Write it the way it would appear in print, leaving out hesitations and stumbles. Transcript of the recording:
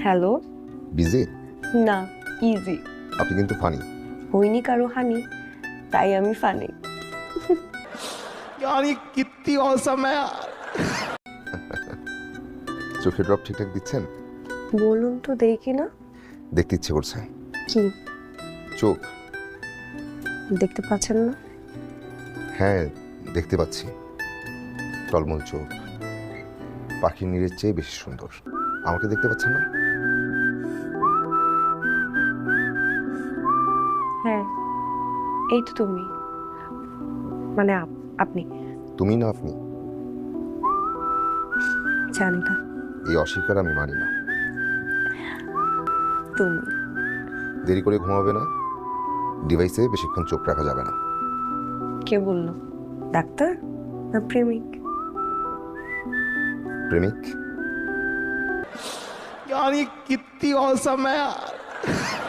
Hello. Busy? না, easy. আপনি কিন্তু ফানি। হইনি কারো হানি, তাই আমি ফানি। यार ये कितनी औसम है यार। চোখের ড্রপ ঠিকঠাক দিচ্ছেন? বলুন তো দেখি না। দেখতে ইচ্ছে করছে। কি চোখ? দেখতে পাচ্ছেন না? হ্যাঁ, দেখতে পাচ্ছি। টলমল চোখ, পাখির নীড়ের চেয়ে বেশি সুন্দর। আমাকে দেখতে পাচ্ছেন না? হ্যাঁ, এই তো তুমি, মানে আপনি। তুমি না আপনি? জানি না। এই অস্বীকার আমি মানি না। তুমি দেরি করে ঘুমাবে না, ডিভাইসে বেশিক্ষণ চোখ রাখা যাবে না। কে বললো? ডাক্তার না প্রেমিক? প্রেমিক। यार ये कितनी औसम है यार।